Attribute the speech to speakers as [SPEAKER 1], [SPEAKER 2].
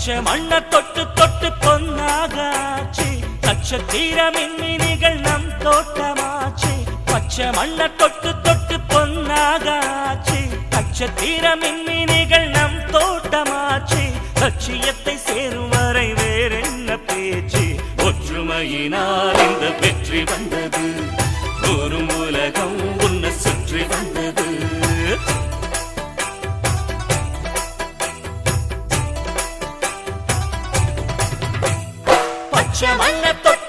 [SPEAKER 1] பச்சை மண்ண தொட்டு தொட்டு பொன்னாகாச்சு நட்சத்திர மின்மினிகள் நம் தோட்டமாச்சு பச்சை மண்ண தொட்டு தொட்டு பொன்னாகாச்சு நட்சத்திர மின்மினிகள் நம் தோட்டமாச்சு லட்சியத்தை சேரும் வரை வேறென்ன பேச்சு ஒற்றுமையினால் இந்த வெற்றி வந்தது ஒரு உலகம் உன்னை சுற்றி வந்தது பச்சை மண்ண தொட்டு